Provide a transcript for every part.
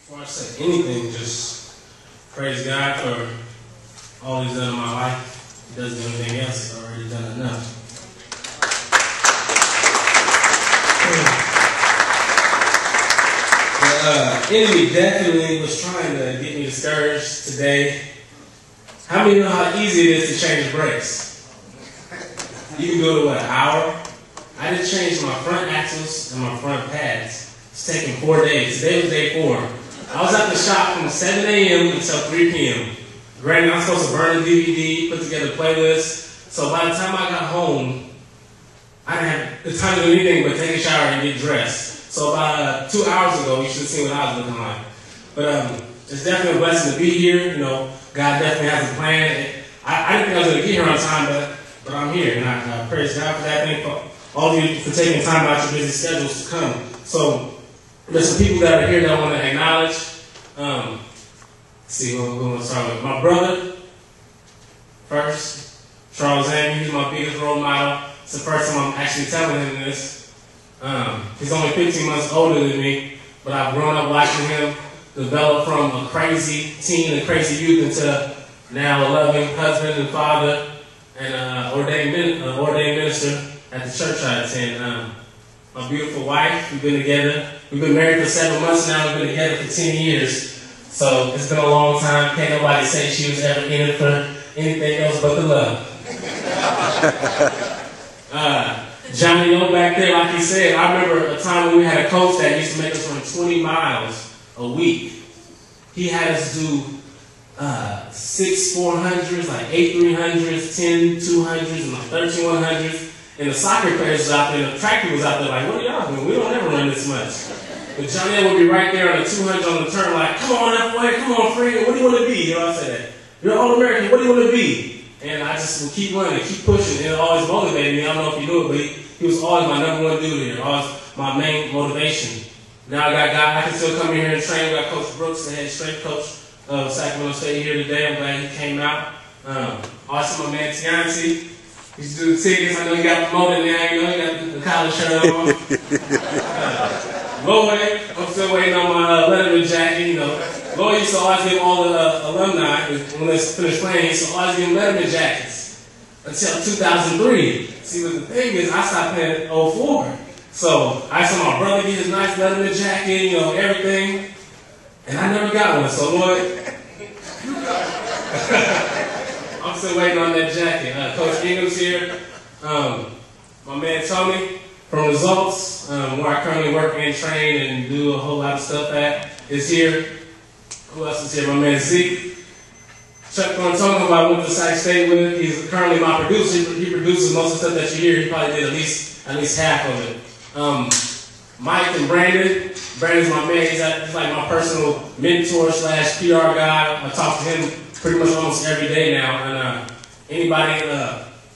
Before I say anything, just praise God for all He's done in my life. He doesn't do anything else. He's already done enough. The enemy definitely was trying to get me discouraged today. How many know how easy it is to change brakes? You can go to what, an hour? I just changed my front axles and my front pads. It's taken 4 days. Today was day 4. I was at the shop from 7 a.m. until 3 p.m. Granted, I'm supposed to burn a DVD, put together a playlist. So by the time I got home, I didn't have the time to do anything but take a shower and get dressed. So about 2 hours ago, you should have seen what I was looking like. But it's definitely a blessing to be here. You know, God definitely has a plan. I didn't think I was going to get here on time, but I'm here. And I praise God for that. Thank all of you for taking time out your busy schedules to come. So there's some people that are here that I want to acknowledge. Let's see, we're going to start with my brother first, Otis Amey. He's my biggest role model. It's the first time I'm actually telling him this. He's only 15 months older than me, but I've grown up watching him develop from a crazy teen and crazy youth into now a loving husband and father and ordained minister at the church I attend. My beautiful wife, we've been together. We've been married for 7 months now. We've been together for 10 years. So it's been a long time. Can't nobody say she was ever in it for anything else but the love. Johnny O back there, like he said, I remember a time when we had a coach that used to make us run 20 miles a week. He had us do 6 400s, like 8 300s, 10 200s, and like 13 100s. And the soccer players was out there, and the track people was out there like, what are y'all doing? We don't ever run this much. But Johnny would be right there on the 200 on the turn like, come on, FOA, come on, friend, what do you want to be? You know what I said? You're an All-American, what do you want to be? And I just would keep running, keep pushing, and it always motivated me. I don't know if you knew it, but he was always my #1 dude here, always my main motivation. Now I got guys, I can still come in here and train. We got Coach Brooks, the head strength coach of Sacramento State here today. I'm glad he came out. Also my man Team-Dynamix. He used to do the tickets. I know he got promoted now. You know, he got the college shirt on. Lloyd, I'm still waiting on my Letterman jacket. You know, Lloyd used to always give all the alumni, when they finished playing, he used to always give them Letterman jackets until 2003. See, but the thing is, I stopped playing in 04. So I saw my brother get his nice Letterman jacket, you know, everything, and I never got one. So Lloyd, you got it. I'm still waiting on that jacket. Coach Ingham's here. My man Tony from Results, where I currently work and train and do a whole lot of stuff at, is here. Who else is here? My man Zeke. Chuck Thornton, who I went to Sac State with. He's currently my producer. He produces most of the stuff that you hear. He probably did at least half of it. Mike and Brandon. Brandon's my man. He's like my personal mentor / PR guy. I talk to him pretty much almost every day now. And anybody,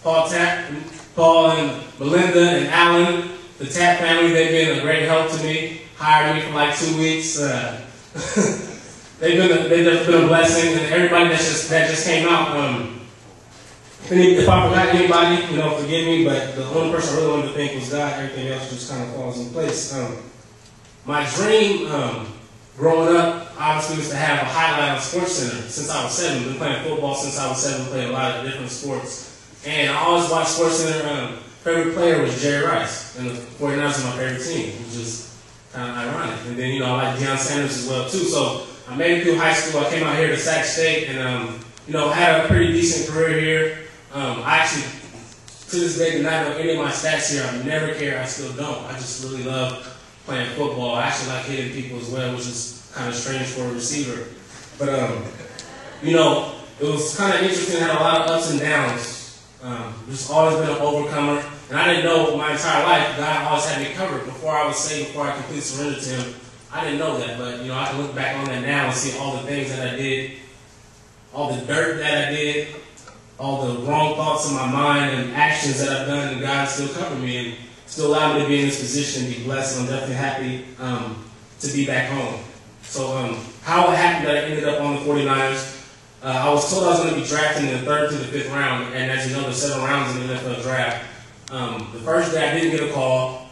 Paul and Melinda and Alan, the Tapp family, they've been a great help to me. Hired me for like 2 weeks. They've been a blessing, and everybody that just came out. If I forgot anybody, you know, forgive me. But the only person I really wanted to thank was God. Everything else just kind of falls in place. My dream, growing up, obviously was to have a highlight on SportsCenter since I was 7. Been playing football since I was 7. Played a lot of different sports, and I always watched SportsCenter. Favorite player was Jerry Rice, and the 49ers are my favorite team, which is kind of ironic. And then, you know, I like Deion Sanders as well too. So I made it through high school. I came out here to Sac State, and you know, had a pretty decent career here. I actually, to this day, do not know any of my stats here. I never care. I still don't. I just really love playing football. I actually like hitting people as well, which is kind of strange for a receiver. But you know, it was kind of interesting. Had a lot of ups and downs. Just always been an overcomer, and I didn't know my entire life God always had me covered. Before I was saved, before I completely surrendered to Him, I didn't know that. But you know, I can look back on that now and see all the things that I did, all the dirt that I did, all the wrong thoughts in my mind and actions that I've done, and God still covered me and still allowed me to be in this position and be blessed. And I'm definitely happy to be back home. So how it happened that I ended up on the 49ers. I was told I was going to be drafted in the 3rd to the 5th round, and as you know, there's 7 rounds in the NFL draft. The first day I didn't get a call.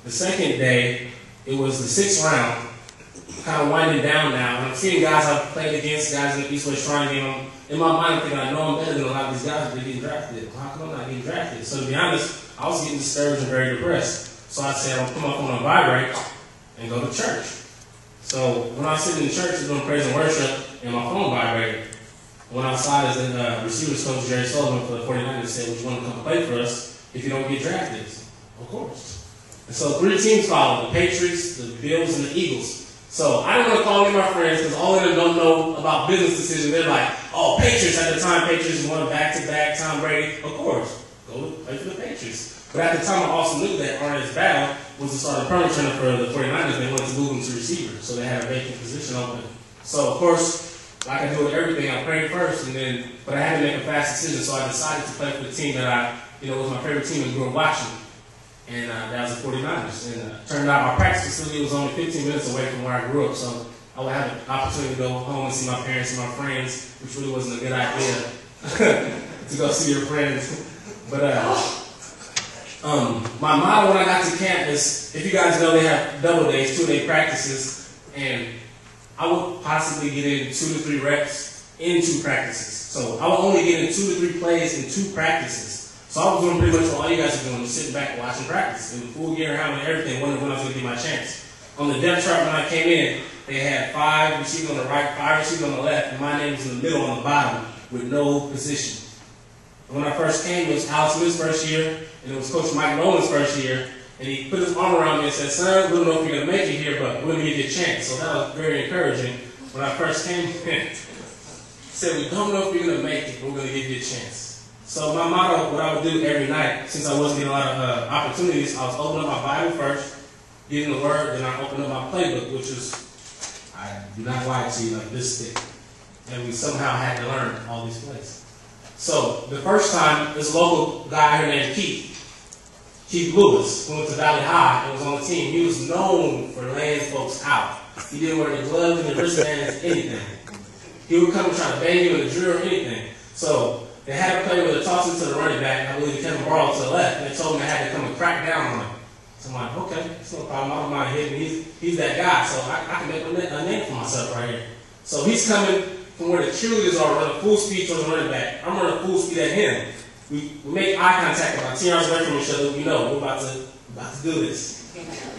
The second day, it was the 6th round, kind of winding down now. And I'm seeing guys I've played against, guys in the East West Shrine game. In my mind, I'm thinking I know I'm better than a lot of these guys, but they're getting drafted. How come I'm not getting drafted? So to be honest, I was getting discouraged and very depressed. So I said, I'll put my phone on vibrate and go to church. So when I was sitting in church doing praise and worship, and my phone vibrated, went outside as the receivers coach Jerry Sullivan for the 49ers said, would you want to come play for us if you don't get drafted? Of course. And so 3 teams followed, the Patriots, the Bills, and the Eagles. So I didn't want to call any of my friends because all of them don't know about business decisions. They're like, oh, Patriots. At the time, Patriots won back-to-back, Tom Brady. Of course, go play for the Patriots. But at the time, I also knew that Arnett Battle was the starting permanent trainer for the 49ers. They wanted to move him to receiver, so they had a vacant position open. So, of course, like I do with everything, I prayed first, but I had to make a fast decision. So I decided to play for the team that was my favorite team and grew up watching. And that was the 49ers. And it turned out my practice facility was only 15 minutes away from where I grew up. So I would have an opportunity to go home and see my parents and my friends, which really wasn't a good idea to go see your friends. But my motto when I got to campus, if you guys know, they have double days, 2-day practices, and I would possibly get in 2 to 3 reps in 2 practices. So I would only get in 2 to 3 plays in 2 practices. So I was doing pretty much what all you guys are doing, just sitting back and watching practice. In the full gear, helmet, and everything, wondering when I was going to get my chance. On the depth chart when I came in, they had 5 receivers on the right, 5 receivers on the left, and my name was in the middle on the bottom with no position. And when I first came, it was Alex Smith's first year, and it was Coach Mike Nolan's first year, and he put his arm around me and said, son, we don't know if you're going to make it here, but we're going to give you a chance. So that was very encouraging. When I first came in, he said, we don't know if you're going to make it, but we're going to give you a chance. So my motto, what I would do every night, since I wasn't getting a lot of opportunities, I was opening up my Bible first, getting the Word, then I opened up my playbook, which is, I do not lie to you, like this thick. And we somehow had to learn all these plays. So the first time, this local guy here named Keith Lewis, who went to Valley High and was on the team, he was known for laying folks out. He didn't wear the gloves and the wristbands, anything. He would come and try to bang you in the drill or anything. So they had a play where they tossed it to the running back, I believe Kevin Barlow to the left, and they told me I had to come and crack down on him. So I'm like, okay, it's no problem, I don't mind hitting. He's that guy, so I can make a name for myself right here. So he's coming from where the cheerleaders are running full speed towards the running back. I'm running full speed at him. We make eye contact about 10 yards away from each other. We know we're about to do this.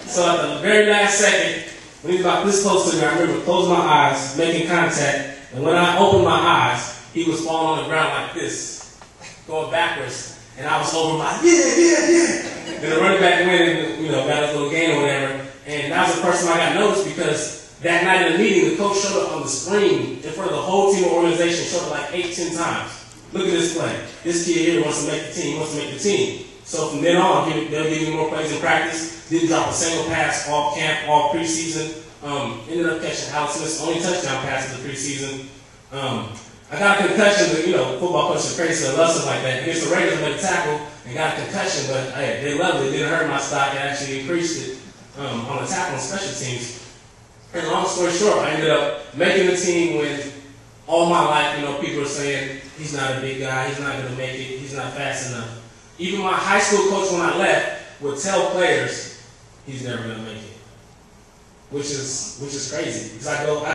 So at the very last second, when he's about this close to me, I remember closing my eyes, making contact, and when I opened my eyes, he was falling on the ground like this, going backwards, and I was over my, yeah. And the running back went and, got his little gain or whatever, and that was the first time I got noticed because that night in the meeting, the coach showed up on the screen in front of the whole team or organization, showed up like 8-10 times. Look at this play. This kid here wants to make the team, wants to make the team. So from then on, they'll give me more plays in practice. Didn't drop a single pass all camp, all preseason. Ended up catching Alex Smith's only touchdown pass of the preseason. I got a concussion, football coaches are crazy, so they love stuff like that. Against the Raiders, I made a tackle and got a concussion, but hey, they loved it. It didn't hurt my stock. It actually increased it on the tackle on special teams. And long story short, I ended up making the team when all my life, people are saying, he's not a big guy, he's not going to make it, he's not fast enough. Even my high school coach, when I left, would tell players, he's never going to make it. Which is crazy. Because